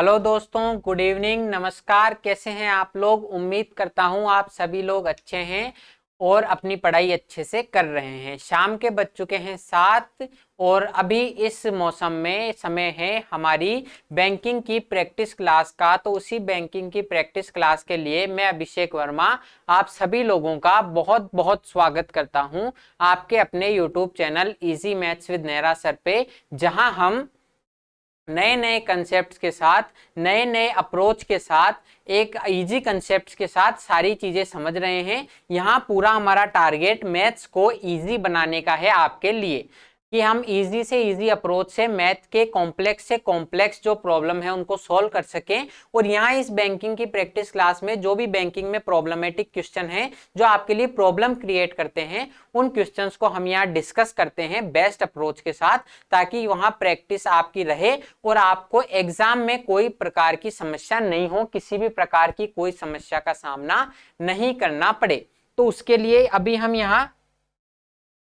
Hello दोस्तों, good evening, नमस्कार। कैसे हैं आप लोग? उम्मीद करता हूं आप सभी लोग अच्छे हैं और अपनी पढ़ाई अच्छे से कर रहे हैं। शाम के बज चुके हैं 7 और अभी इस मौसम में समय है हमारी बैंकिंग की प्रैक्टिस क्लास का। तो उसी बैंकिंग की प्रैक्टिस क्लास के लिए मैं अभिषेक वर्मा आप सभी लोगों का बहुत बहुत स्वागत करता हूं आपके अपने YouTube channel easy maths with Nehra sir पे, जहां हम नए नए कंसेप्ट्स के साथ, नए नए अप्रोच के साथ, एक इजी कंसेप्ट्स के साथ सारी चीजें समझ रहे हैं। यहाँ पूरा हमारा टारगेट मैथ्स को इजी बनाने का है आपके लिए, कि हम इजी से इजी अप्रोच से मैथ के कॉम्प्लेक्स से कॉम्प्लेक्स जो प्रॉब्लम है उनको सॉल्व कर सकें। और यहाँ इस बैंकिंग की प्रैक्टिस क्लास में जो भी बैंकिंग में प्रॉब्लमेटिक क्वेश्चन है जो आपके लिए प्रॉब्लम क्रिएट करते हैं, उन क्वेश्चंस को हम यहाँ डिस्कस करते हैं बेस्ट अप्रोच के साथ, ताकि वहां प्रैक्टिस आपकी रहे और आपको एग्जाम में कोई प्रकार की समस्या नहीं हो, किसी भी प्रकार की कोई समस्या का सामना नहीं करना पड़े। तो उसके लिए अभी हम यहाँ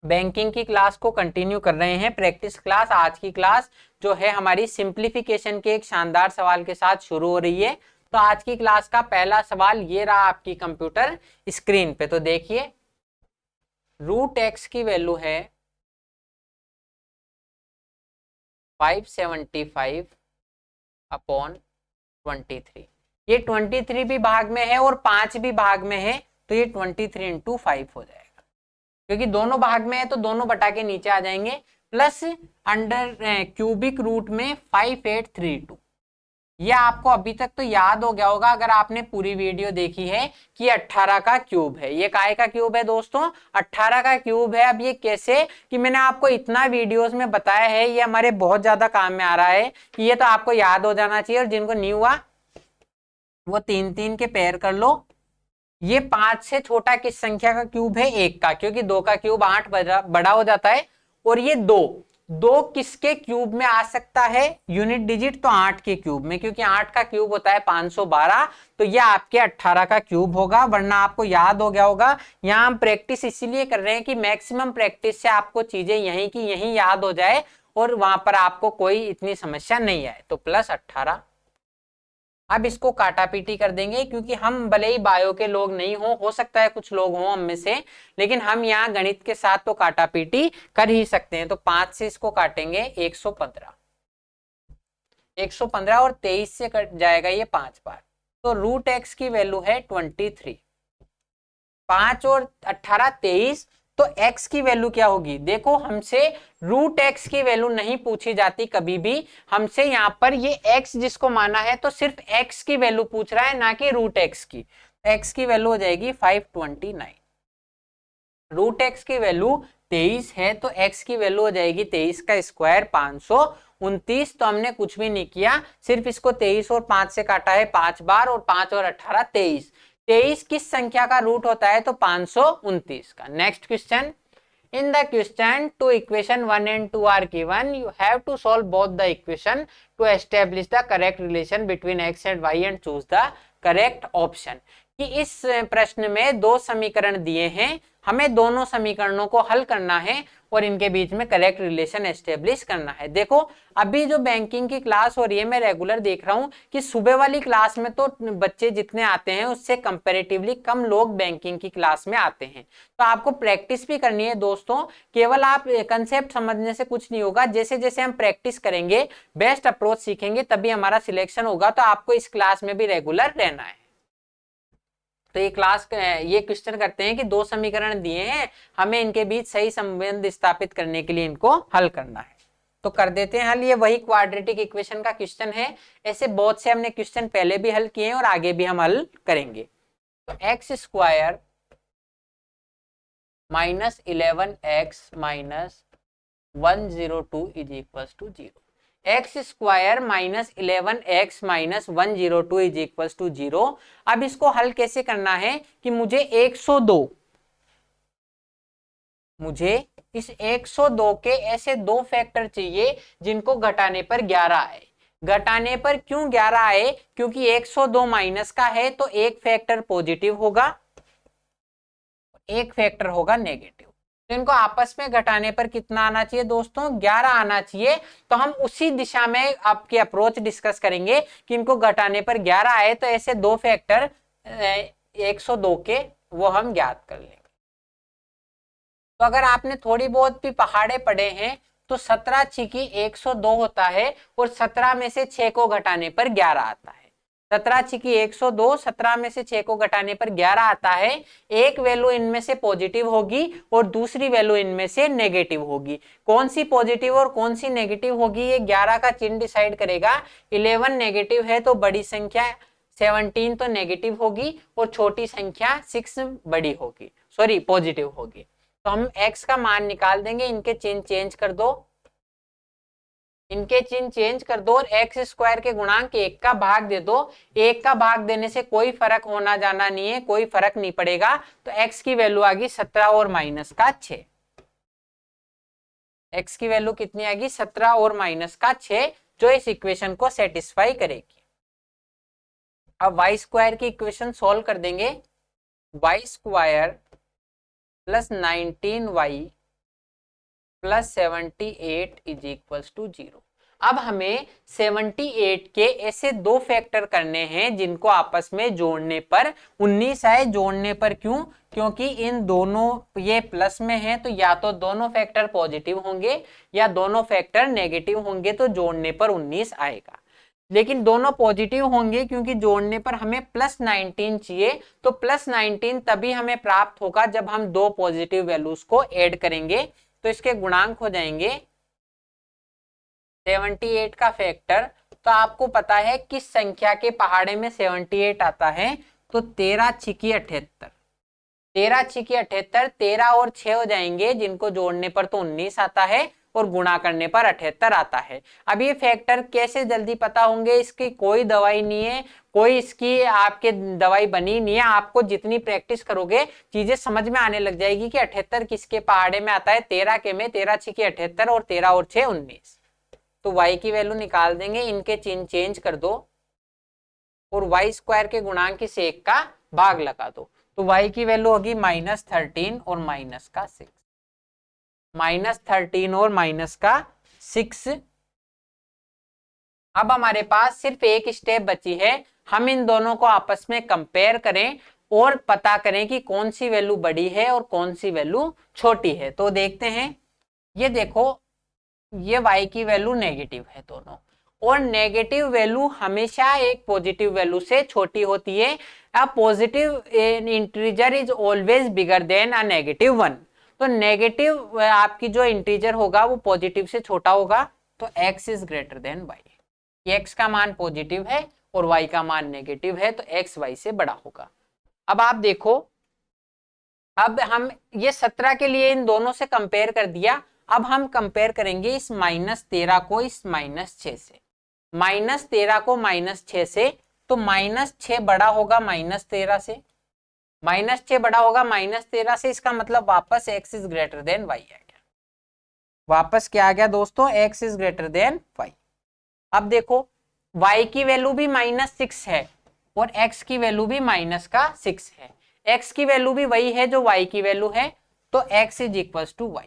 बैंकिंग की क्लास को कंटिन्यू कर रहे हैं, प्रैक्टिस क्लास। आज की क्लास जो है हमारी सिंप्लीफिकेशन के एक शानदार सवाल के साथ शुरू हो रही है। तो आज की क्लास का पहला सवाल ये रहा आपकी कंप्यूटर स्क्रीन पे। तो देखिए, रूट एक्स की वैल्यू है 575 अपॉन 23। ये 23 भी भाग में है और 5 भी भाग में है, तो ये 23 इंटू 5 हो जाएगा। क्योंकि दोनों भाग में है तो दोनों बटा के नीचे आ जाएंगे। प्लस अंडर क्यूबिक रूट में 5832। ये आपको अभी तक तो याद हो गया होगा अगर आपने पूरी वीडियो देखी है, कि 18 का क्यूब है। ये काय का क्यूब है दोस्तों? 18 का क्यूब है। अब ये कैसे, कि मैंने आपको इतना वीडियोस में बताया है, ये हमारे बहुत ज्यादा काम में आ रहा है कि ये तो आपको याद हो जाना चाहिए। और जिनको नहीं हुआ वो 3-3 के पेयर कर लो। ये 5 से छोटा किस संख्या का क्यूब है? 1 का, क्योंकि 2 का क्यूब 8 बड़ा हो जाता है। और ये 2 किसके क्यूब में आ सकता है? यूनिट डिजिट तो 8 के क्यूब में, क्योंकि 8 का क्यूब होता है 512। तो ये आपके 18 का क्यूब होगा। वरना आपको याद हो गया होगा, यहाँ हम प्रैक्टिस इसीलिए कर रहे हैं कि मैक्सिमम प्रैक्टिस से आपको चीजें यहीं की यहीं याद हो जाए और वहां पर आपको कोई इतनी समस्या नहीं आए। तो प्लस 18। अब इसको काटापीटी कर देंगे, क्योंकि हम भले ही बायो के लोग नहीं हो सकता है कुछ लोग हों हम में से, लेकिन हम यहाँ गणित के साथ तो काटापीटी कर ही सकते हैं। तो 5 से इसको काटेंगे 115, 115 और 23 से कट जाएगा ये 5 बार। तो रूट एक्स की वैल्यू है 23। 5 और 18 23। तो x की वैल्यू क्या होगी? देखो, हमसे रूट x की वैल्यू नहीं पूछी जाती कभी भी। हमसे यहाँ पर ये x जिसको माना है तो सिर्फ x की वैल्यू पूछ रहा है, ना कि रूट x की। x की वैल्यू हो जाएगी 529। रूट x की वैल्यू 23 है तो x की वैल्यू हो जाएगी 23 का स्क्वायर 529। तो हमने कुछ भी नहीं किया, सिर्फ इसको 23 और 5 से काटा है 5 बार, और 5 और 18 23। 23 किस संख्या का रूट होता है? तो 529 का। Next question. In the question, two equation 1 and 2 are given. You have to solve both the equation to establish the correct relation between x and y and choose the correct option. कि इस प्रश्न में दो समीकरण दिए हैं, हमें दोनों समीकरणों को हल करना है और इनके बीच में करेक्ट रिलेशन एस्टेब्लिश करना है। देखो, अभी जो बैंकिंग की क्लास हो रही है, मैं रेगुलर देख रहा हूं कि सुबह वाली क्लास में तो बच्चे जितने आते हैं उससे कंपैरेटिवली कम लोग बैंकिंग की क्लास में आते हैं। तो आपको प्रैक्टिस भी करनी है दोस्तों। केवल आप कंसेप्ट समझने से कुछ नहीं होगा, जैसे जैसे हम प्रैक्टिस करेंगे, बेस्ट अप्रोच सीखेंगे, तभी हमारा सिलेक्शन होगा। तो आपको इस क्लास में भी रेगुलर रहना है। तो ये क्वेश्चन करते हैं कि दो समीकरण दिए हैं, हमें इनके बीच सही संबंध स्थापित करने के लिए इनको हल करना है। तो कर देते हैं हल। ये वही क्वाड्रेटिक इक्वेशन का क्वेश्चन है। ऐसे बहुत से हमने क्वेश्चन पहले भी हल किए हैं और आगे भी हम हल करेंगे। तो x square minus 11x minus 102 is equal to 0। X square minus 11x minus 102 is equal to 0। अब इसको हल कैसे करना है कि मुझे 102, मुझे इस 102 के ऐसे दो फैक्टर चाहिए जिनको घटाने पर 11 आए। घटाने पर क्यों 11 आए? क्योंकि 102 माइनस का है तो एक फैक्टर पॉजिटिव होगा, एक फैक्टर होगा नेगेटिव। तो इनको आपस में घटाने पर कितना आना चाहिए दोस्तों, 11 आना चाहिए। तो हम उसी दिशा में आपकी अप्रोच डिस्कस करेंगे कि इनको घटाने पर 11 आए, तो ऐसे दो फैक्टर 102 के वो हम ज्ञात कर लेंगे। तो अगर आपने थोड़ी बहुत भी पहाड़े पढ़े हैं तो 17 छिकी 102 होता है और 17 में से 6 को घटाने पर 11 आता है। 17 छिकी 102, 17 में से 6 को घटाने पर 11 आता है। एक वैल्यू इनमें से पॉजिटिव होगी और दूसरी वैल्यू इनमें से नेगेटिव होगी। कौन सी पॉजिटिव और कौन सी नेगेटिव होगी ये 11 का चिन्ह डिसाइड करेगा। 11 नेगेटिव है तो बड़ी संख्या 17 तो नेगेटिव होगी और छोटी संख्या 6 बड़ी होगी, सॉरी पॉजिटिव होगी। तो हम x का मान निकाल देंगे, इनके चिन्ह चेंज कर दो, इनके चिन्ह चेंज कर दो और एक्स स्क्वायर के गुणांक 1 का भाग दे दो। 1 का भाग देने से कोई फर्क होना जाना नहीं है, कोई फर्क नहीं पड़ेगा। तो x की वैल्यू आ गई 17 और माइनस का 6। x की वैल्यू कितनी आ गई, 17 और माइनस का 6, जो इस इक्वेशन को सेटिस्फाई करेगी। अब y स्क्वायर की इक्वेशन सॉल्व कर देंगे। y square plus 19y plus 78 is equals to 0। अब हमें 78 के ऐसे दो फैक्टर करने हैं जिनको आपस में जोड़ने पर 19 आए। जोड़ने पर क्यों, क्योंकि इन दोनों ये प्लस में है तो या तो दोनों फैक्टर पॉजिटिव होंगे या दोनों फैक्टर नेगेटिव होंगे, तो जोड़ने पर 19 आएगा। लेकिन दोनों पॉजिटिव होंगे क्योंकि जोड़ने पर हमें प्लस 19 चाहिए। तो प्लस 19 तभी हमें प्राप्त होगा जब हम दो पॉजिटिव वैल्यूज को ऐड करेंगे। तो इसके गुणांक हो जाएंगे 78 का फैक्टर। तो आपको पता है किस संख्या के पहाड़े में 78 आता है, तो 13 छिकी 78। 13 छिकी 78, 13 और 6 हो जाएंगे जिनको जोड़ने पर तो 19 आता है और गुणा करने पर 78 आता है। अब ये फैक्टर कैसे जल्दी पता होंगे, इसकी कोई दवाई नहीं है, कोई इसकी आपके दवाई बनी नहीं है। आपको जितनी प्रैक्टिस करोगे चीजें समझ में आने लग जाएगी कि 78 किसके पहाड़े में आता है। 13 के में 13 छिकी 78 और 13 और 6 19। तो y की वैल्यू निकाल देंगे, इनके चिन्ह चेंज कर दो और y स्क्वायर के गुणांक से 1 का भाग लगा दो। तो y की वैल्यू होगी -13 और माइनस का 6। -13 और माइनस का 6। अब हमारे पास सिर्फ एक स्टेप बची है, हम इन दोनों को आपस में कंपेयर करें और पता करें कि कौन सी वैल्यू बड़ी है और कौन सी वैल्यू छोटी है। तो देखते हैं, ये देखो ये y की वैल्यू नेगेटिव है दोनों, और नेगेटिव वैल्यू हमेशा एक पॉजिटिव वैल्यू से छोटी होती है। A positive integer is always bigger than a negative one. तो नेगेटिव आपकी जो इंटीजर होगा वो पॉजिटिव से छोटा होगा, तो x is greater than y। x का मान पॉजिटिव है और y का मान नेगेटिव है, तो x y से बड़ा होगा। अब आप देखो, अब हम ये 17 के लिए इन दोनों से कंपेयर कर दिया। अब हम कंपेयर करेंगे इस -13 को इस -6 से। -13 को -6 से, तो -6 बड़ा होगा -13 से। -6 बड़ा होगा -13 से, इसका मतलब वापस x is greater than y आ गया। वापस क्या आ गया दोस्तों, x is greater than y। अब देखो y की वैल्यू भी -6 है और x की वैल्यू भी -6 है। x की वैल्यू भी वही है जो y की वैल्यू है, तो x is equal to y।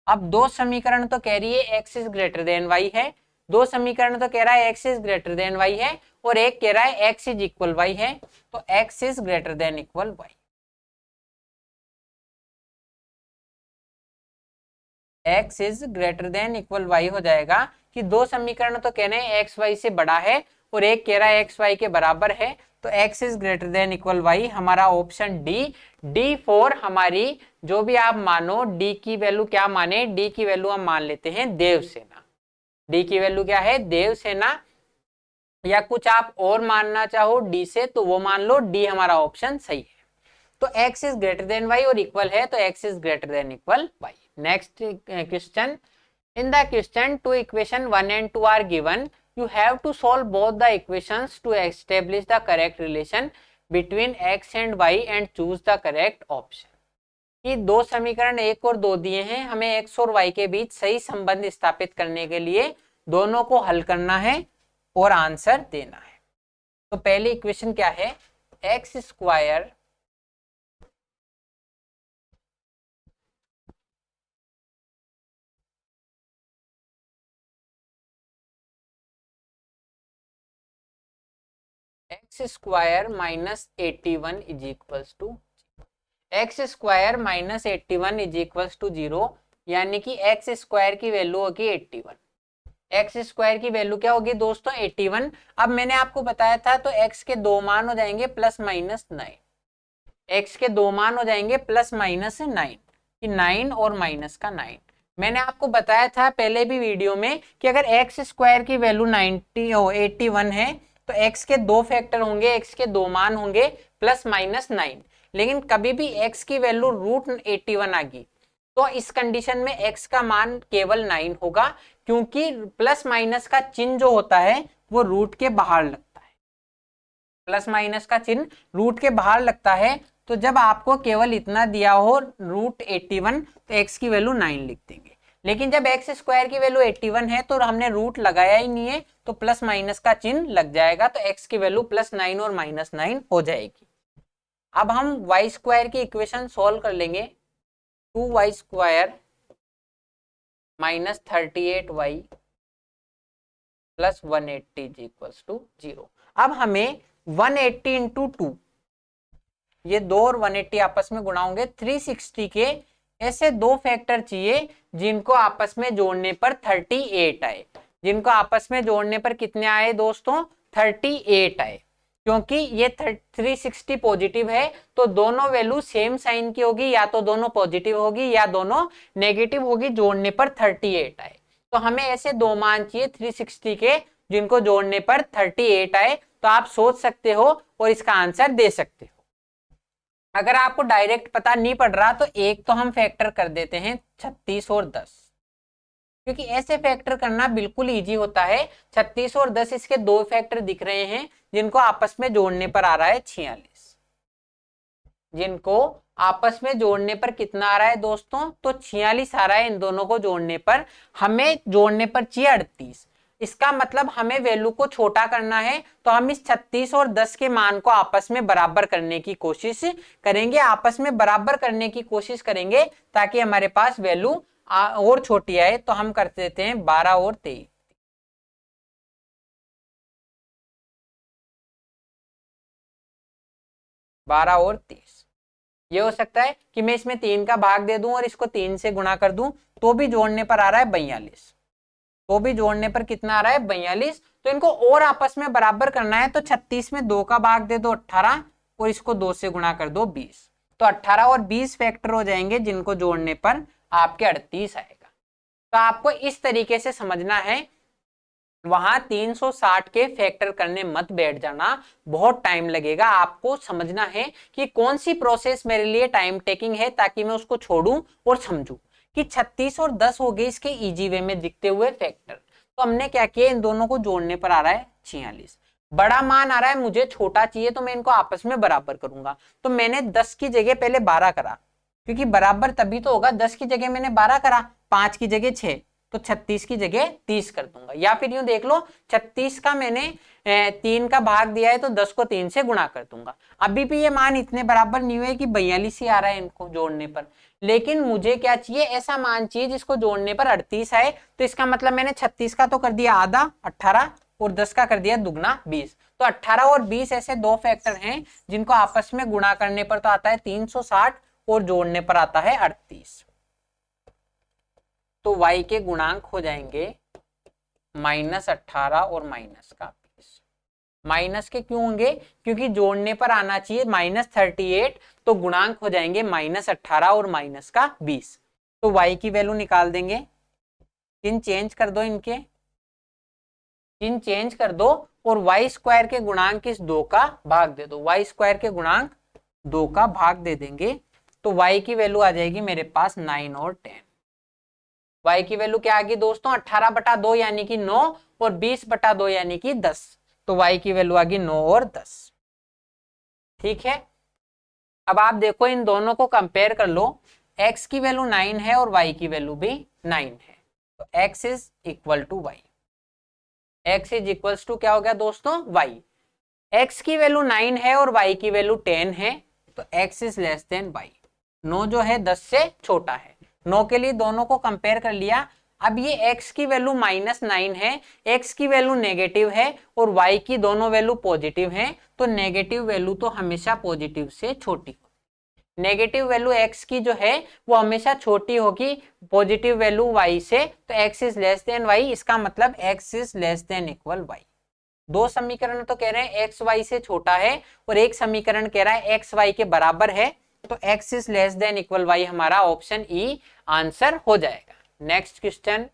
अब दो समीकरण तो कह रही है x is greater than y है, दो समीकरण तो कह रहा है x is greater than y है, और एक कह रहा है x इज इक्वल y है। तो x is greater than equal y। x is greater than equal y हो जाएगा कि दो समीकरण तो कह रहे हैं x y से बड़ा है और एक कह रहा है x y के बराबर है। तो x is greater than equal y, हमारा ऑप्शन D4 हमारी जो भी आप मानो। D की वैल्यू क्या माने, D की वैल्यू हम मान लेते हैं देवसेना। D की वैल्यू क्या है, देवसेना, या कुछ आप और मानना चाहो D से तो वो मान लो। D हमारा ऑप्शन सही है। तो x is greater than y और इक्वल है, तो x is greater than equal y। Next question, in the question two equation 1 and 2 are given, you have to solve both the equations to establish the correct relation between x and y and choose the correct option। ये दो समीकरण 1 और 2 दिए हैं, हमें x और y के बीच सही संबंध स्थापित करने के लिए दोनों को हल करना है और आंसर देना है। तो पहली इक्वेशन क्या है, x square x square minus 81 is equals to x square minus 81 is equals to 0, यानी कि एक्स स्क्वायर की वैल्यू होगी 81। एक्स स्क्वायर की वैल्यू क्या होगी दोस्तों 81। अब मैंने आपको बताया था तो एक्स के दो मान हो जाएंगे प्लस माइनस 9, एक्स के दो मान हो जाएंगे प्लस माइनस 9, कि 9 और माइनस का 9। मैंने आपको बताया था पहले भी वीडियो में कि अगर एक्स स्क्वायर की वैल्यू 81 है तो एक्स के दो फैक्टर होंगे, एक्स के दो मान होंगे प्लस माइनस 9। लेकिन कभी भी एक्स की वैल्यू √81 आ गई तो इस कंडीशन में एक्स का मान केवल 9 होगा, क्योंकि प्लस माइनस का चिन्ह जो होता है वो रूट के बाहर लगता है। प्लस माइनस का चिन्ह रूट के बाहर लगता है, तो जब आपको केवल इतना दिया हो √81 तो एक्स की वैल्यू 9 लिख देंगे। लेकिन जब एक्स स्क्वायर की वैल्यू 81 है तो हमने रूट लगाया ही नहीं है, तो प्लस माइनस का चिन्ह लग जाएगा, तो एक्स की वैल्यू +9 और -9 हो जाएगी। अब हम वाई स्क्वायर की इक्वेशन सोल्व कर लेंगे। 2y square minus 38y plus 180 is equals to 0। अब हमें 180 इंटू 2, ये 2 और 180 आपस में गुणा होंगे, 360 के ऐसे दो फैक्टर चाहिए जिनको आपस में जोड़ने पर 38 आए। जिनको आपस में जोड़ने पर कितने आए दोस्तों 38 आए, क्योंकि ये 360 पॉजिटिव है तो दोनों वैल्यू सेम साइन की होगी, या तो दोनों पॉजिटिव होगी या दोनों नेगेटिव होगी, जोड़ने पर 38 आए। तो हमें ऐसे दो मान चाहिए 360 के जिनको जोड़ने पर 38 आए। तो आप सोच सकते हो और इसका आंसर दे सकते हो। अगर आपको डायरेक्ट पता नहीं पड़ रहा तो एक तो हम फैक्टर कर देते हैं 36 और 10, क्योंकि ऐसे फैक्टर करना बिल्कुल इजी होता है। 36 और 10 इसके दो फैक्टर दिख रहे हैं जिनको आपस में जोड़ने पर आ रहा है 46। जिनको आपस में जोड़ने पर कितना आ रहा है दोस्तों, तो 46 आ रहा है। इन दोनों को जोड़ने पर हमें जोड़ने पर चाहिए 38। इसका मतलब हमें वैल्यू को छोटा करना है, तो हम इस 36 और 10 के मान को आपस में बराबर करने की कोशिश करेंगे। आपस में बराबर करने की कोशिश करेंगे ताकि हमारे पास वैल्यू और छोटी आए। तो हम कर देते हैं 12 और 23। 12 और 23 ये हो सकता है कि मैं इसमें 3 का भाग दे दूं और इसको 3 से गुणा कर दूं, तो भी जोड़ने पर आ रहा है 42। तो भी जोड़ने पर कितना आ रहा है 42। तो इनको और आपस में बराबर करना है, तो 36 में 2 का भाग दे दो 18 और इसको 2 से गुणा कर दो 20। तो 18 और 20 फैक्टर हो जाएंगे जिनको जोड़ने पर आपके 38 आएगा। तो आपको इस तरीके से समझना है, वहां 360 के फैक्टर करने मत बैठ जाना, बहुत टाइम लगेगा। आपको समझना है कि कौन सी प्रोसेस मेरे लिए टाइम टेकिंग है, ताकि मैं उसको छोड़ूं और समझूं कि 36 और 10 हो गए इसके इजी वे में दिखते हुए फैक्टर। तो हमने क्या किया, इन दोनों को जोड़ने पर आ रहा है 46। बड़ा मान आ रहा है, मुझे छोटा चाहिए, तो मैं इनको आपस में बराबर करूंगा। तो मैंने 10 की जगह पहले 12 करा, क्योंकि बराबर तभी तो होगा। 10 की जगह मैंने 12 करा, 5 की जगह 6, तो 36 की जगह 30 कर दूंगा। या फिर यूं देख लो, 36 का मैंने 3 का भाग दिया है तो 10 को 3 से गुणा कर दूंगा। अभी भी ये मान इतने बराबर नहीं हुए कि 42 ही आ रहा है इनको जोड़ने पर, लेकिन मुझे क्या चाहिए, ऐसा मान चाहिए जिसको जोड़ने पर 38 आए। तो इसका मतलब मैंने 36 का तो कर दिया आधा 18 और 10 का कर दिया दुगना 20। तो 18 और 20 ऐसे दो फैक्टर हैं जिनको आपस में गुणा करने पर तो आता है 360 और जोड़ने पर आता है 38। तो y के गुणांक हो जाएंगे -18 और -20। माइनस के क्यों होंगे, क्योंकि जोड़ने पर आना चाहिए -38, तो गुणांक हो जाएंगे -18 और -20। तो y की वैल्यू निकाल देंगे, चिन्ह चेंज कर दो, इनके चिन्ह चेंज कर दो और y स्क्वायर के गुणांक इस 2 का भाग दे दो। y स्क्वायर के गुणांक 2 का भाग दे देंगे, तो y की वैल्यू आ जाएगी मेरे पास 9 और 10। y की वैल्यू क्या आ गई दोस्तों, 18/2 यानी कि 9 और 20/2 यानी कि 10। तो y की वैल्यू आ गई 9 और 10। ठीक है, अब आप देखो इन दोनों को कंपेयर कर लो। x की वैल्यू 9 है और y की वैल्यू भी 9 है, तो x is equal to y। x is equal to क्या हो गया दोस्तों, y। x की वैल्यू 9 है और y की वैल्यू 10 है, तो x is less than y। 9 जो है 10 से छोटा है। 9 के लिए दोनों को कंपेयर कर लिया। अब ये x की वैल्यू -9 है, x की वैल्यू नेगेटिव है और y की दोनों वैल्यू पॉजिटिव है, तो नेगेटिव वैल्यू तो हमेशा पॉजिटिव से छोटी होगी। नेगेटिव वैल्यू x की जो है वो हमेशा छोटी होगी पॉजिटिव वैल्यू y से, तो x is less than y, इसका मतलब x is less than equal y। दो समीकरण तो कह रहे हैं x y से छोटा है और एक समीकरण कह रहा है x y के बराबर है, तो x is less than equal y हमारा ऑप्शन ई आंसर हो जाएगा। नेक्स्ट क्वेश्चन,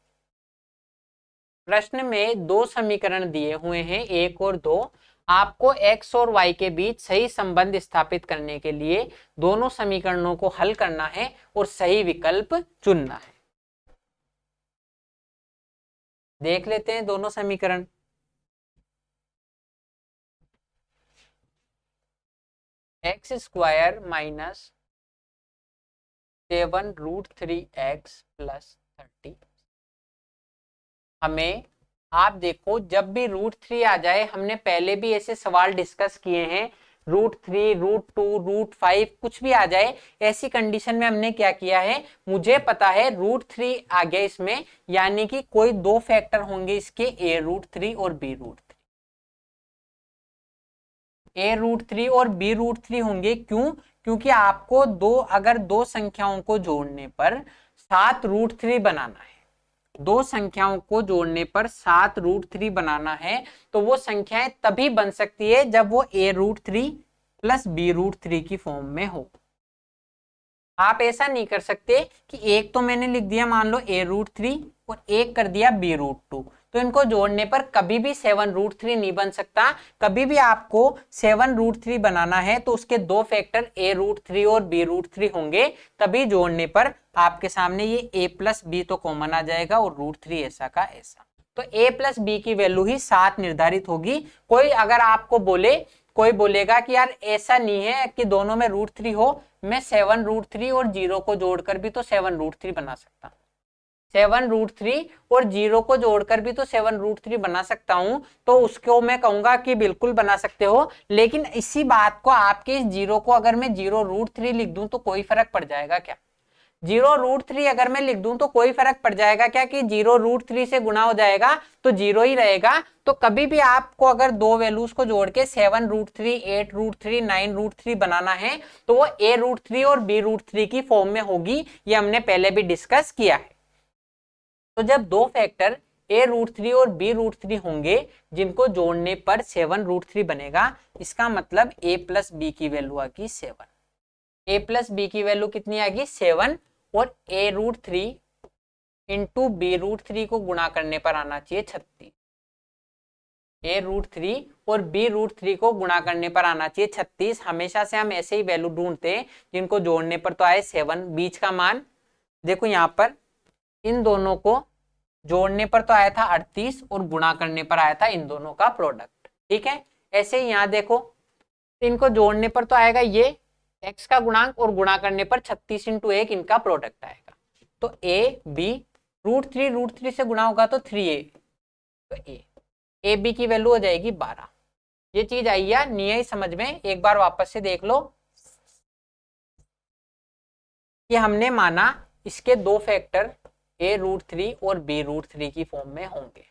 प्रश्न में दो समीकरण दिए हुए हैं 1 और 2। आपको x और y के बीच सही संबंध स्थापित करने के लिए दोनों समीकरणों को हल करना है और सही विकल्प चुनना है। देख लेते हैं दोनों समीकरण। X square minus 7√3x plus 30। हमें आप देखो जब भी √3 आ जाए, हमने पहले भी ऐसे सवाल डिस्कस किए हैं, √3, √2, √5 कुछ भी आ जाए, ऐसी कंडीशन में हमने क्या किया है, मुझे पता है √3 आ गया इसमें, यानी कि कोई दो फैक्टर होंगे इसके, a√3 और b√3। a√3 और b√3 होंगे, क्यों? क्योंकि आपको अगर दो संख्याओं को जोड़ने पर 7√3 बनाना है, दो संख्याओं को जोड़ने पर 7√3 बनाना है, तो वो संख्याएं तभी बन सकती है जब वो a√3 प्लस b√3 की फॉर्म में हो। आप ऐसा नहीं कर सकते कि एक तो मैंने लिख दिया मान लो a√3 और एक कर दिया b√2, तो इनको जोड़ने पर कभी भी 7√3 नहीं बन सकता। कभी भी आपको 7√3 बनाना है तो उसके दो फैक्टर a√3 और b√3 होंगे, तभी जोड़ने पर आपके सामने ये a प्लस बी तो कॉमन आ जाएगा और √3 ऐसा का ऐसा, तो a प्लस बी की वैल्यू ही 7 निर्धारित होगी। कोई अगर आपको कोई बोलेगा कि यार ऐसा नहीं है कि दोनों में √3 हो, मैं 7√3 और 0 को जोड़कर भी तो 7√3 बना सकता, 7√3 और 0 को जोड़कर भी तो 7√3 बना सकता हूं, तो उसको मैं कहूंगा कि बिल्कुल बना सकते हो। लेकिन इसी बात को आपके इस 0 को अगर मैं 0√3 लिख दूं तो कोई फर्क पड़ जाएगा क्या? 0√3 अगर मैं लिख दूं तो कोई फर्क पड़ जाएगा क्या कि 0√3 से गुना हो जाएगा तो 0 ही रहेगा। तो कभी भी आपको अगर दो वैल्यूज को जोड़ के 7√3, 8√3, 9√3 बनाना है तो वो a√3 और b√3 की फॉर्म में होगी, ये हमने पहले भी डिस्कस किया है। तो जब दो फैक्टर a√3 और b√3 होंगे जिनको जोड़ने पर 7√3 बनेगा, इसका मतलब a प्लस बी की वैल्यू आ गई 7, a प्लस बी की वैल्यू कितनी आ गई 7, और a√3 इंटू b√3 को गुणा करने पर आना चाहिए 36, a√3 और b√3 को गुणा करने पर आना चाहिए 36। हमेशा से हम ऐसे ही वैल्यू ढूंढते हैं जिनको जोड़ने पर तो आए 7, बीच का मान देखो यहाँ पर इन दोनों को जोड़ने पर तो आया था 38 और गुणा करने पर आया था इन दोनों का प्रोडक्ट, ठीक है। ऐसे ही यहाँ देखो इनको जोड़ने पर तो आएगा ये x का गुणांक और गुणा करने पर 36 इंटू 1 इनका प्रोडक्ट आएगा, तो a b √3 से गुणा होगा तो 3a, तो a b की वैल्यू हो जाएगी 12। ये चीज आई या नहीं आई समझ में? एक बार वापस से देख लो कि हमने माना इसके दो फैक्टर a√3 और b√3 की फॉर्म में होंगे,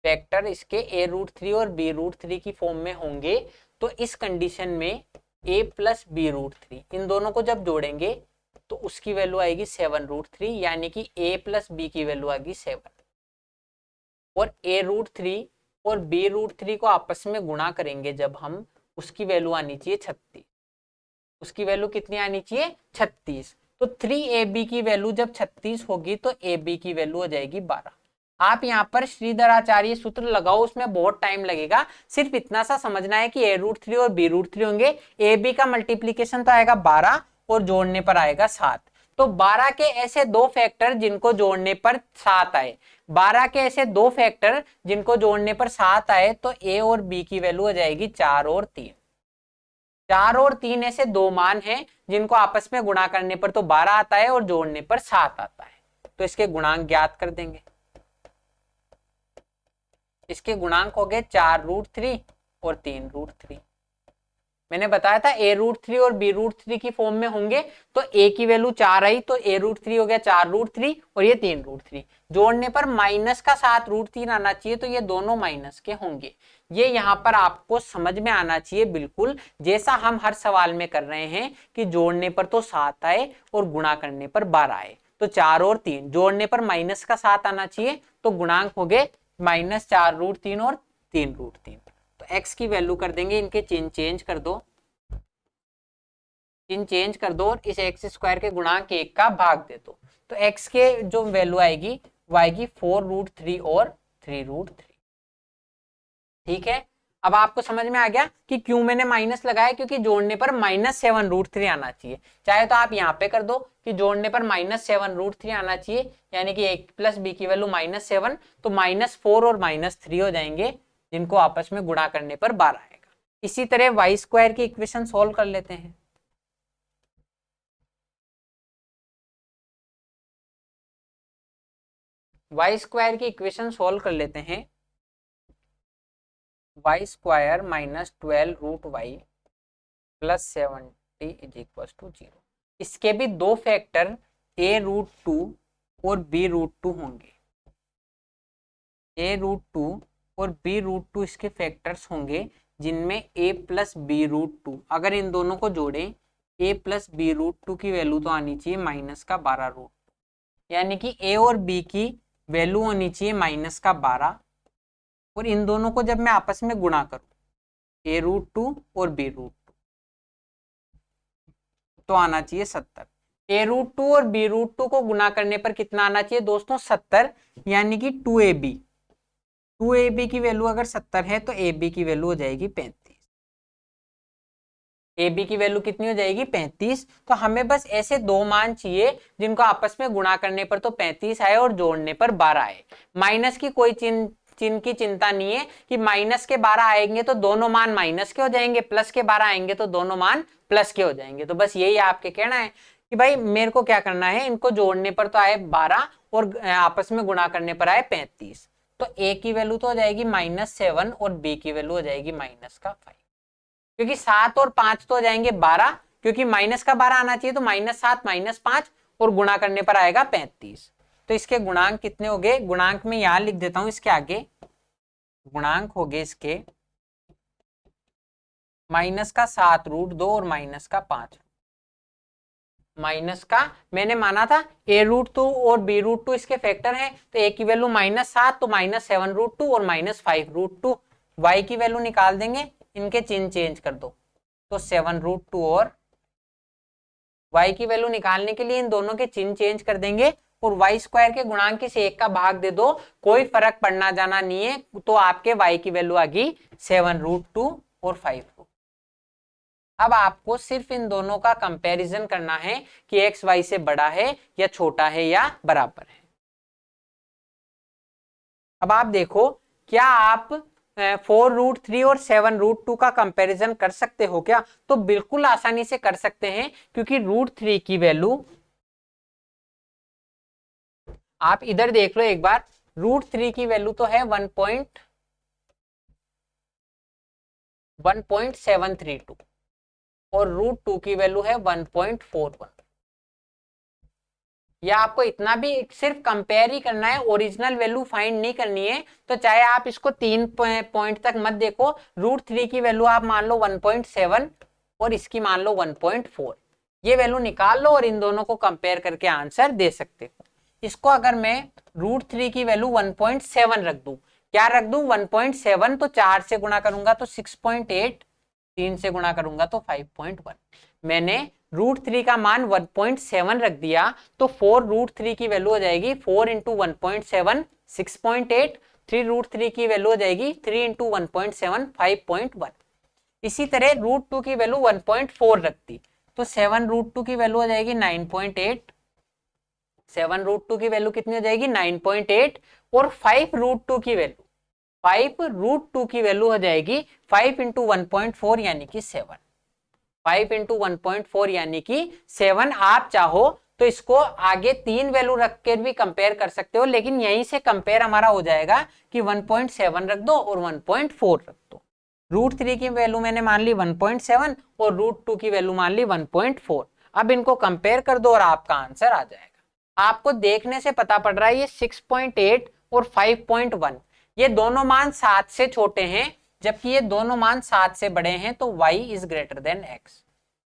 फैक्टर इसके a√3 और b√3 की फॉर्म में होंगे, तो इस कंडीशन में a प्लस b√3 इन दोनों को जब जोड़ेंगे तो उसकी वैल्यू आएगी 7√3, यानी कि a प्लस b की वैल्यू आएगी 7, और a√3 और b√3 को आपस में गुणा करेंगे जब हम, उसकी वैल्यू आनी चाहिए 36, उसकी वैल्यू कितनी आनी चाहिए 36, तो 3ab की वैल्यू जब 36 होगी तो ab की वैल्यू हो जाएगी 12। आप यहाँ पर श्रीधराचार्य सूत्र लगाओ, उसमें बहुत टाइम लगेगा, सिर्फ इतना सा समझना है कि a√3 और b√3 होंगे, ab का मल्टीप्लीकेशन तो आएगा 12 और जोड़ने पर आएगा 7, तो 12 के ऐसे दो फैक्टर जिनको जोड़ने पर 7 आए, 12 के ऐसे दो फैक्टर जिनको जोड़ने पर 7 आए, तो a और b की वैल्यू हो जाएगी 4 और 3। 4 और 3 ऐसे दो मान हैं जिनको आपस में गुणा करने पर तो 12 आता है और जोड़ने पर 7 आता है, तो इसके गुणांक ज्ञात कर देंगे। इसके गुणांक हो गए 4√3 और 3√3। मैंने बताया था a√3 और b√3 की फॉर्म में होंगे, तो a की वैल्यू 4 आई तो a√3 हो गया 4√3 और ये 3√3। जोड़ने पर माइनस का 7√3 आना चाहिए, तो ये दोनों माइनस के होंगे। ये यहाँ पर आपको समझ में आना चाहिए बिल्कुल, जैसा हम हर सवाल में कर रहे हैं कि जोड़ने पर तो 7 आए और गुणा करने पर 12 आए। तो 4 और 3 जोड़ने पर माइनस का 7 आना चाहिए, तो गुणांक हो गए -4√3 और 3√3। तो x की वैल्यू कर देंगे, इनके चिन्ह चेंज कर दो, चिन्ह चेंज कर दो और इस x² के गुणांक 1 का भाग दे दो। तो x के जो वैल्यू आएगी वो आएगी 4√3 और 3√3। ठीक है, अब आपको समझ में आ गया कि क्यों मैंने माइनस लगाया, क्योंकि जोड़ने पर -7√3 आना चाहिए। चाहे तो आप यहाँ पे कर दो कि जोड़ने पर -7√3 आना चाहिए, यानी कि a + b की वैल्यू -7, तो -4 और -3 हो जाएंगे, जिनको आपस में गुणा करने पर 12 आएगा। इसी तरह y² की इक्वेशन सोल्व कर लेते हैं। y² की इक्वेशन सोल्व कर लेते हैं। y² - 12√y + 70 = 0। इसके भी दो फैक्टर a√2 और b√2 होंगे। a√2 और b√2 इसके फैक्टर्स होंगे, जिनमें a + b√2, अगर इन दोनों को जोड़ें a + b√2 की वैल्यू तो आनी चाहिए -12√2, यानी कि a और b की वैल्यू होनी चाहिए -12, और इन दोनों को जब मैं आपस में गुणा करूं a√2 और b√2 तो आना चाहिए 70। a√2 और b√2 को गुणा करने पर कितना आना चाहिए दोस्तों? 70, यानी कि 2ab। 2ab की वैल्यू अगर 70 है तो ab की वैल्यू हो जाएगी 35। ab की वैल्यू कितनी हो जाएगी? 35। तो हमें बस ऐसे दो मान चाहिए जिनको आपस में गुणा करने पर तो 35 आए और जोड़ने पर 12 आए। माइनस की कोई चिन्ह की चिंता नहीं है कि माइनस के 12 आएंगे तो दोनों मान माइनस के हो जाएंगे, प्लस के 12 आएंगे तो दोनों मान प्लस के हो जाएंगे। तो बस यही आपके कहना है कि भाई मेरे को क्या करना है, इनको जोड़ने पर तो आए 12 और आपस में गुणा करने पर आए 35। तो a की वैल्यू तो हो जाएगी -7 और b की वैल्यू हो जाएगी -5, क्योंकि 7 और 5 तो हो जाएंगे 12, क्योंकि माइनस का 12 आना चाहिए, तो -7 -5 और गुणा करने पर आएगा 35। तो इसके गुणांक कितने हो गए? गुणांक में यहां लिख देता हूं, इसके आगे गुणांक हो गए इसके -7√2 और -5। माइनस का मैंने माना था a√2 और b√2 इसके फैक्टर हैं, तो a की वैल्यू -7 तो -7√2 और -5√2। y की वैल्यू निकाल देंगे, इनके चिन्ह चेंज कर दो, तो 7√2 और y की वैल्यू निकालने के लिए इन दोनों के चिन्ह चेंज कर देंगे और y² के गुणांक से 1 का भाग दे दो, कोई फर्क पड़ना जाना नहीं है। तो आपके y की वैल्यू आ गई 7√2 और 5। अब आपको सिर्फ इन दोनों का कंपैरिजन करना है कि x y से बड़ा है या छोटा है या बराबर है। अब आप देखो, क्या आप 4√3 और 7√2 का कंपैरिजन कर सकते हो क्या? तो बिल्कुल आसानी से कर सकते हैं, क्योंकि √3 की वैल्यू आप इधर देख लो एक बार, √3 की वैल्यू तो है 1.732 और √2 की वैल्यू है 1.41। या आपको इतना भी सिर्फ कंपेयर ही करना है, ओरिजिनल वैल्यू फाइंड नहीं करनी है, तो चाहे आप इसको 3 पॉइंट तक मत देखो, √3 की वैल्यू आप मान लो 1.7 और इसकी मान लो 1.4, ये वैल्यू निकाल लो और इन दोनों को कंपेयर करके आंसर दे सकते हो। इसको अगर मैं √3 की वैल्यू 1.7 रख दूं, क्या रख दूं? 1.7, तो 4 से गुणा करूंगा तो 6.8, 3 से गुणा करूंगा तो 5.1। मैंने √3 का मान 1.7 रख दिया, तो 4√3 की वैल्यू हो जाएगी 4 इंटू 1.7 6.8, 3√3 की वैल्यू हो जाएगी 3 इंटू 1.7 5.1। इसी तरह √2 की वैल्यू 1.4 रखती तो 7√2 की वैल्यू हो जाएगी 9.8, 7√2 की वैल्यू कितनी हो जाएगी? 9.8, और 5√2 की वैल्यू 5√2 की वैल्यू हो जाएगी 5 इंटू 1.4 यानी कि 7। 5 इंटू 1.4 यानी कि 7। आप चाहो तो इसको आगे 3 वैल्यू रख के भी कंपेयर कर सकते हो, लेकिन यहीं से कंपेयर हमारा हो जाएगा कि 1.7 रख दो और 1.4 रख दो। √3 की वैल्यू मैंने मान ली 1.7 और √2 की वैल्यू मान ली 1.4। अब इनको कंपेयर कर दो और आपका आंसर आ जाएगा। आपको देखने से पता पड़ रहा है ये 6.8 और 5.1 ये दोनों मान 7 से छोटे हैं, जबकि ये दोनों मान 7 से बड़े हैं, तो y is greater then x,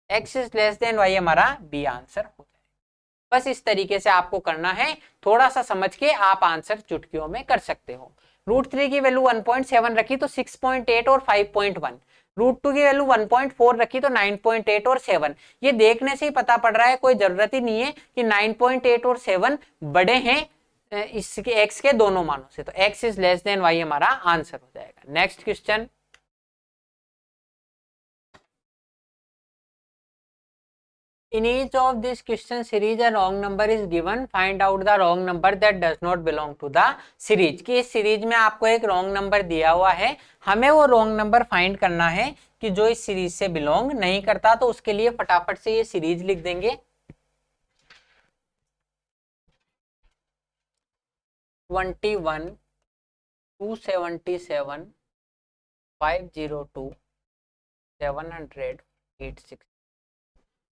x is less than y हमारा बी आंसर हो जाएगा। बस इस तरीके से आपको करना है, थोड़ा सा समझ के आप आंसर चुटकियों में कर सकते हो। √3 की वैल्यू 1.7 रखी तो 6.8 और 5.1, √2 की वैल्यू 1.4 रखी तो 9.8 और 7। ये देखने से ही पता पड़ रहा है, कोई जरूरत ही नहीं है कि 9.8 और 7 बड़े हैं इसके x के दोनों मानों से, तो x is less than y हमारा आंसर हो जाएगा। Next question, in each of this question series a wrong number is given, find out the wrong number that does not belong to the series। कि इस series में आपको एक wrong number दिया हुआ है, हमें वो रॉन्ग नंबर फाइंड करना है कि जो इस सीरीज से बिलोंग नहीं करता। तो उसके लिए फटाफट से ये सीरीज लिख देंगे। 21 277 502 786।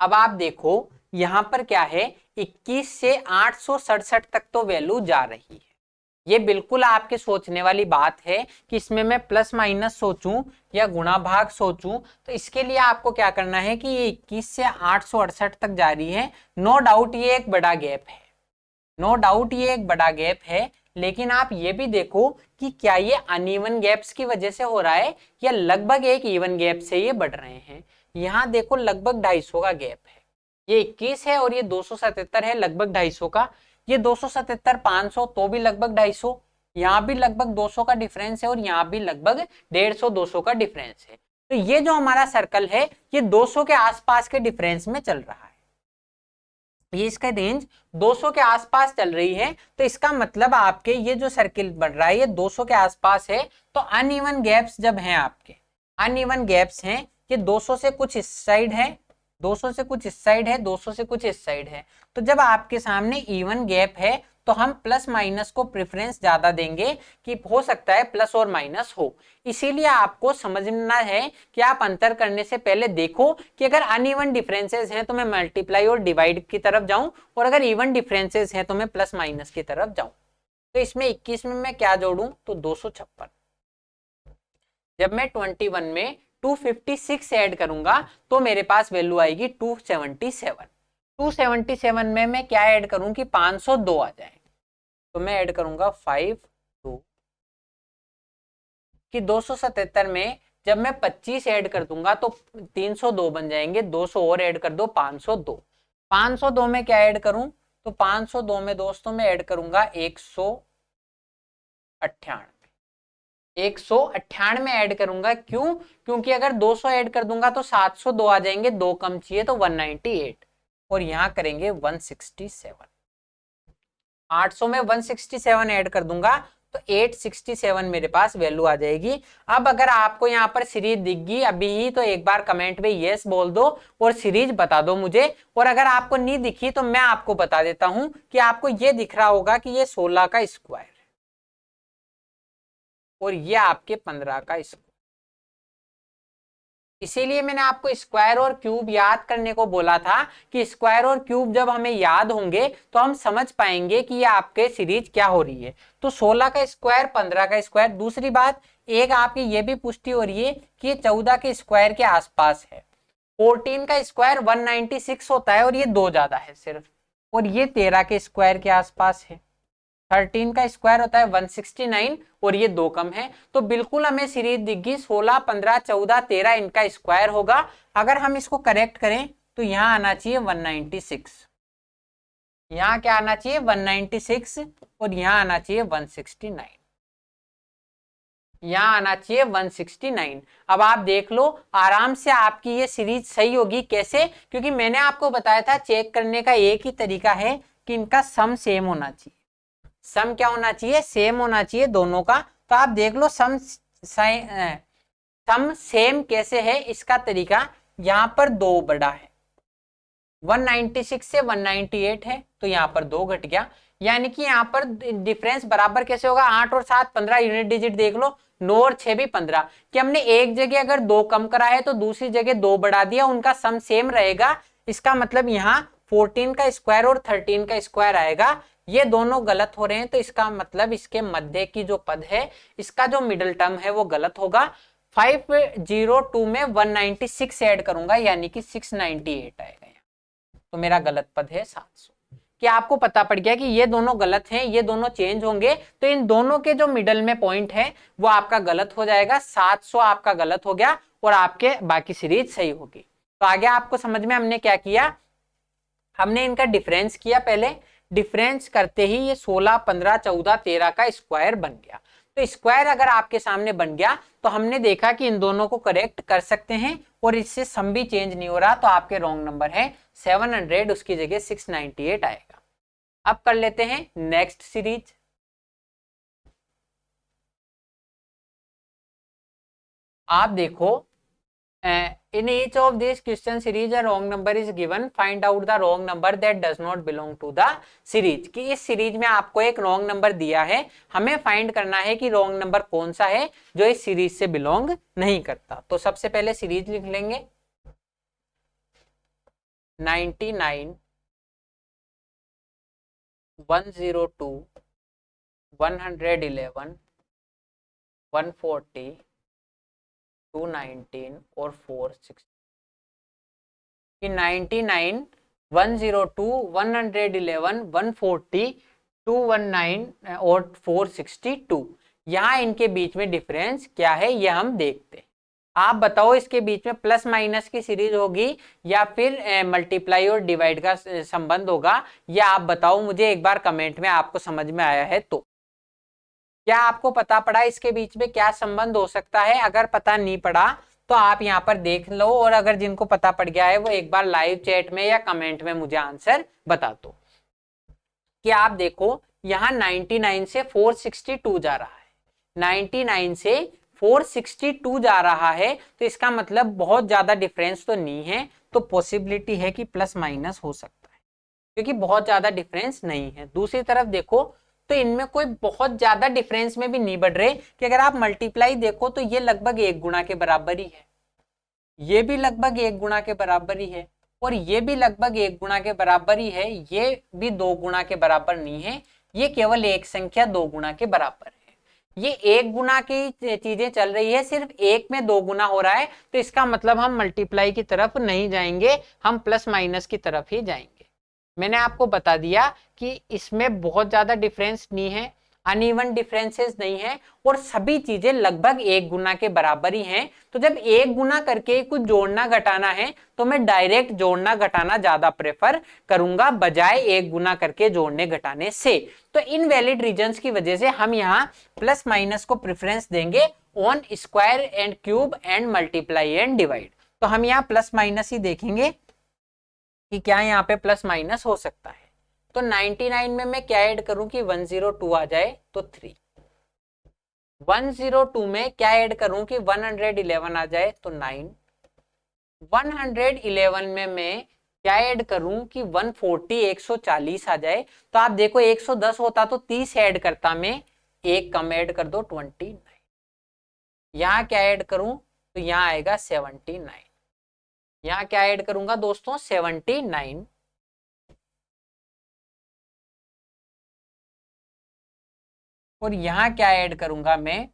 अब आप देखो यहां पर क्या है, 21 से 867 तक तो वैल्यू जा रही है। ये बिल्कुल आपके सोचने वाली बात है कि इसमें मैं प्लस माइनस सोचूं या गुणा भाग सोचूं। तो इसके लिए आपको क्या करना है कि ये 21 से 868 तक जा रही है। नो डाउट ये एक बड़ा गैप है, नो डाउट ये एक बड़ा गैप है, लेकिन आप ये भी देखो कि क्या ये अनइवन गैप्स की वजह से हो रहा है या लगभग एक इवन गैप से ये बढ़ रहे हैं। यहाँ देखो लगभग 250 का गैप है, ये 21 है और ये 277 है, लगभग 250 का। ये 277 500 तो भी लगभग 250, यहाँ भी लगभग 200 का डिफरेंस है और यहाँ भी लगभग 150 200 का डिफरेंस है। तो ये जो हमारा सर्कल है ये 200 के आसपास के डिफरेंस में चल रहा है, ये इसका रेंज 200 के आसपास चल रही है। तो इसका मतलब आपके ये जो सर्किल बन रहा है ये 200 के आसपास है। तो अनइवन गैप्स जब हैं आपके, अनइवन गैप्स हैं, ये 200 से कुछ इस साइड है, 200 से कुछ इस साइड है, 200 से कुछ इस साइड है। तो जब आपके सामने इवन गैप है तो हम प्लस माइनस को प्रेफरेंस ज्यादा देंगे कि हो सकता है प्लस और माइनस हो। इसीलिए आपको समझना है कि आप अंतर करने से पहले देखो कि अगर अनइवन डिफरेंसेस हैं तो मैं मल्टीप्लाई और डिवाइड की तरफ जाऊं, और अगर इवन डिफरेंसेस हैं तो मैं प्लस माइनस की तरफ जाऊं। तो इसमें 21 में मैं क्या जोड़ूं तो 256। जब मैं 21 में 256 ऐड करूंगा तो मेरे पास वैल्यू आएगी 277। 277 में मैं क्या ऐड करूं कि 502 आ जाए, तो मैं ऐड करूंगा 5 2 कि 277 में जब मैं 25 ऐड कर दूंगा तो 302 बन जाएंगे, 200 और ऐड कर दो 502। 502 में क्या ऐड करूं तो 502 में दोस्तों मैं ऐड करूंगा 198 में ऐड करूंगा। क्यों? क्योंकि अगर 200 ऐड कर दूंगा तो 702 आ जाएंगे, 2 कम चाहिए तो 198 और यहां करेंगे 167। 800 में 167 ऐड कर दूंगा तो 867 मेरे पास वैल्यू आ जाएगी। अब अगर आपको यहाँ पर सीरीज दिख गई अभी ही तो एक बार कमेंट में यस बोल दो और सीरीज बता दो मुझे। और अगर आपको नहीं दिखी तो मैं आपको बता देता हूं कि आपको ये दिख रहा होगा कि ये 16 का स्क्वायर है और ये आपके 15 का स्क्वायर। इसीलिए मैंने आपको स्क्वायर और क्यूब याद करने को बोला था कि स्क्वायर और क्यूब जब हमें याद होंगे तो हम समझ पाएंगे कि ये आपके सीरीज क्या हो रही है। तो 16 का स्क्वायर 15 का स्क्वायर। दूसरी बात एक आपकी ये भी पुष्टि हो रही है कि ये 14 के स्क्वायर के आसपास है। 14 का स्क्वायर 196 होता है और ये 2 ज्यादा है सिर्फ, और ये 13 के स्क्वायर के आसपास है। 13 का स्क्वायर होता है 169 और ये 2 कम है। तो बिल्कुल हमें सीरीज दिख गई 16 15 14 13 इनका स्क्वायर होगा। अगर हम इसको करेक्ट करें तो यहां आना चाहिए 196, यहां क्या आना चाहिए 196 और यहां आना चाहिए 169, यहां आना चाहिए 169। अब आप देख लो आराम से आपकी ये सीरीज सही होगी। कैसे? क्योंकि मैंने आपको बताया था चेक करने का एक ही तरीका है कि इनका सम सेम होना चाहिए। सम क्या होना चाहिए? सेम होना चाहिए दोनों का। तो आप देख लो सम सेम कैसे है इसका तरीका। यहां पर 2 बड़ा है, 196 से 198 है तो यहां पर 2 घट गया। यानी कि यहाँ पर डिफरेंस बराबर कैसे होगा, 8 और 7 15, यूनिट डिजिट देख लो, 9 और 6 भी 15, कि हमने एक जगह अगर 2 कम करा है तो दूसरी जगह 2 बढ़ा दिया, उनका सम सेम रहेगा। इसका मतलब यहाँ 14 का स्क्वायर और 13 का स्क्वायर आएगा, ये दोनों गलत हो रहे हैं, तो इसका मतलब इसके मध्य की जो पद है, इसका जो मिडिल टर्म है वो गलत होगा। 502 में 196 ऐड करूंगा, यानी कि 698 आएगा, तो मेरा गलत पद है 700। क्या आपको पता पड़ गया कि ये दोनों गलत हैं, ये दोनों चेंज होंगे, तो इन दोनों के जो मिडल में पॉइंट है वो आपका गलत हो जाएगा, 700 आपका गलत हो गया और आपके बाकी सीरीज सही होगी। तो आगे आपको समझ में हमने क्या किया, हमने इनका डिफरेंस किया, पहले डिफरेंस करते ही ये 16 15 14 13 का स्क्वायर बन गया। तो स्क्वायर अगर आपके सामने बन गया तो हमने देखा कि इन दोनों को करेक्ट कर सकते हैं और इससे सम भी चेंज नहीं हो रहा, तो आपके रॉन्ग नंबर है 700, उसकी जगह 698 आएगा। अब कर लेते हैं नेक्स्ट सीरीज। आप देखो, in each of these question series a wrong number is given, find out the wrong number that does not belong to the series। कि इस सीरीज में आपको एक रॉन्ग नंबर दिया है, हमें फाइंड करना है कि रॉन्ग नंबर कौन सा है जो इस सीरीज से बिलोंग नहीं करता। तो सबसे पहले सीरीज लिख लेंगे 99 102 111 140 219 और 460 कि 99 102 111 140 219 और 462, यहाँ इनके बीच में डिफरेंस क्या है ये हम देखते हैं। आप बताओ इसके बीच में प्लस माइनस की सीरीज होगी या फिर मल्टीप्लाई और डिवाइड का संबंध होगा, या आप बताओ मुझे एक बार कमेंट में, आपको समझ में आया है तो। क्या आपको पता पड़ा इसके बीच में क्या संबंध हो सकता है? अगर पता नहीं पड़ा तो आप यहाँ पर देख लो, और अगर जिनको पता पड़ गया है वो एक बार लाइव चैट में या कमेंट में मुझे आंसर बता दो। कि आप देखो यहाँ 99 से 462 जा रहा है, 99 से 462 जा रहा है, तो इसका मतलब बहुत ज्यादा डिफरेंस तो नहीं है, तो पॉसिबिलिटी है कि प्लस माइनस हो सकता है, क्योंकि बहुत ज्यादा डिफरेंस नहीं है। दूसरी तरफ देखो तो इनमें कोई बहुत ज्यादा डिफरेंस में भी नहीं बढ़ रहे, कि अगर आप मल्टीप्लाई देखो तो ये लगभग 1 गुना के बराबर ही है, ये भी लगभग 1 गुना के बराबर ही है, और ये भी लगभग 1 गुना के बराबर ही है, ये भी 2 गुना के बराबर नहीं है, ये केवल एक संख्या 2 गुना के बराबर है। ये 1 गुना की चीजें चल रही है, सिर्फ एक में 2 गुना हो रहा है, तो इसका मतलब हम मल्टीप्लाई की तरफ नहीं जाएंगे, हम प्लस माइनस की तरफ ही जाएंगे। मैंने आपको बता दिया कि इसमें बहुत ज्यादा डिफरेंस नहीं है, अनइवन डिफरेंसेस नहीं है, और सभी चीजें लगभग 1 गुना के बराबर ही हैं। तो जब 1 गुना करके कुछ जोड़ना घटाना है तो मैं डायरेक्ट जोड़ना घटाना ज्यादा प्रेफर करूंगा बजाय 1 गुना करके जोड़ने घटाने से। तो इनवैलिड रीजंस की वजह से हम यहाँ प्लस माइनस को प्रेफरेंस देंगे on square and cube and multiply and divide. तो हम यहाँ प्लस माइनस ही देखेंगे कि क्या यहाँ पे प्लस माइनस हो सकता है। तो 99 में मैं क्या ऐड करूं कि 102 आ जाए तो 3, 102 में क्या ऐड करूं कि 111 आ जाए तो 9, 111 में मैं क्या ऐड करूं कि 140 140 आ जाए। तो आप देखो 110 होता तो 30 ऐड करता मैं, एक कम ऐड कर दो 29, यहाँ क्या ऐड करूं तो यहाँ आएगा 79, यहाँ क्या ऐड करूंगा दोस्तों 79, और यहाँ क्या ऐड करूंगा मैं,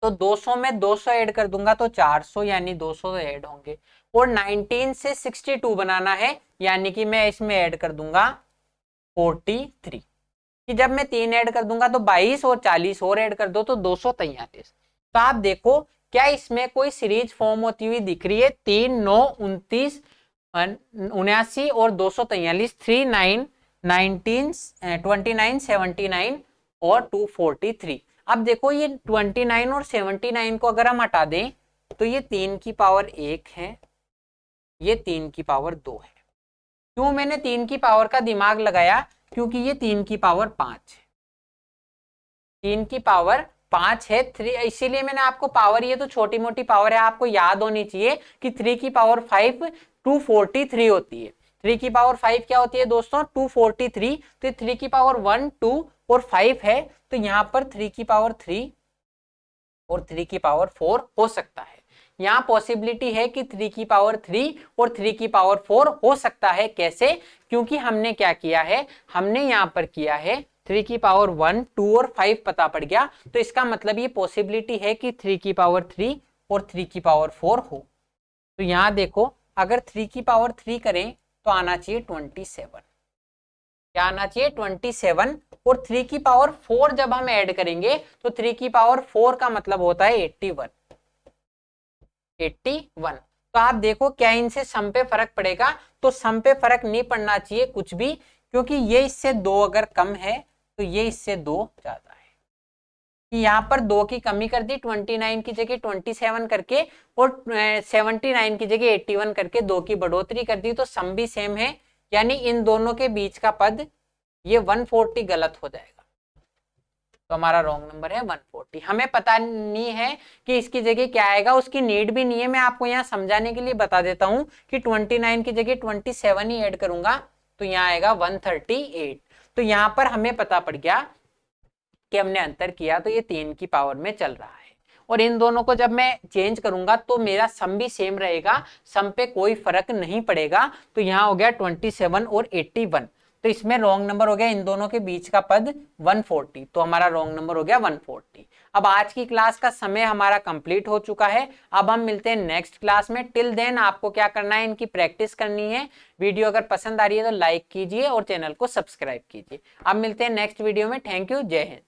तो 200 में 200 ऐड कर दूंगा तो 400, यानी 200 ऐड होंगे, और 19 से 62 बनाना है, यानी कि मैं इसमें ऐड कर दूंगा 43, कि जब मैं 3 ऐड कर दूंगा तो 22 और 40 और ऐड कर दो तो 243। तो आप देखो क्या इसमें कोई सीरीज फॉर्म होती हुई दिख रही है, 3 9 29 79 और 243, 3 9 19 29 79 और 243। अब देखो ये 29 और 79 को अगर हम हटा दें तो ये 3 की पावर 1 है, ये 3 की पावर 2 है। क्यों मैंने 3 की पावर का दिमाग लगाया, क्योंकि ये 3 की पावर 5 है, 3 की पावर 5 है 3, इसीलिए मैंने आपको पावर, ये तो छोटी मोटी पावर है, आपको याद होनी चाहिए कि 3 की पावर 5 243 होती है। 3 की पावर 5 क्या होती है दोस्तों 243, तो 3 की पावर 1 2 और 5 है, तो यहाँ पर 3 की पावर 3 और 3 की पावर 4 हो सकता है। यहाँ पॉसिबिलिटी है कि 3 की पावर 3 और 3 की पावर 4 हो सकता है। कैसे? क्योंकि हमने क्या किया है, हमने यहाँ पर किया है 3 की पावर 1 2 और 5 पता पड़ गया, तो इसका मतलब ये पॉसिबिलिटी है कि 3 की पावर 3 और 3 की पावर 4 हो। तो यहाँ देखो, अगर 3 की पावर 3 करें तो आना चाहिए 27। क्या आना चाहिए 27, और 3 की पावर 4 जब हम ऐड करेंगे तो 3 की पावर 4 का मतलब होता है 81। तो आप देखो क्या इनसे सम पे फर्क पड़ेगा, तो सम पे फर्क नहीं पड़ना चाहिए कुछ भी, क्योंकि ये इससे 2 अगर कम है तो ये इससे 2 ज्यादा है। यहाँ पर 2 की कमी कर दी, 29 की जगह 27 करके और 79 की जगह 81 करके 2 की बढ़ोतरी कर दी, तो सम भी सेम है, यानी इन दोनों के बीच का पद ये 140 गलत हो जाएगा, तो हमारा रॉन्ग नंबर है 140। हमें पता नहीं है कि इसकी जगह क्या आएगा, उसकी नीड भी नहीं है, मैं आपको यहाँ समझाने के लिए बता देता हूँ कि 29 की जगह 27 ही ऐड करूंगा तो यहाँ आएगा 138। तो यहाँ पर हमें पता पड़ गया कि हमने अंतर किया तो ये 3 की पावर में चल रहा है, और इन दोनों को जब मैं चेंज करूंगा तो मेरा सम भी सेम रहेगा, सम पे कोई फर्क नहीं पड़ेगा। तो यहाँ हो गया 27 और 81, तो इसमें रॉन्ग नंबर हो गया इन दोनों के बीच का पद 140, तो हमारा रॉन्ग नंबर हो गया 140। अब आज की क्लास का समय हमारा कंप्लीट हो चुका है, अब हम मिलते हैं नेक्स्ट क्लास में। टिल देन आपको क्या करना है, इनकी प्रैक्टिस करनी है। वीडियो अगर पसंद आ रही है तो लाइक कीजिए और चैनल को सब्सक्राइब कीजिए। अब मिलते हैं नेक्स्ट वीडियो में। थैंक यू, जय हिंद।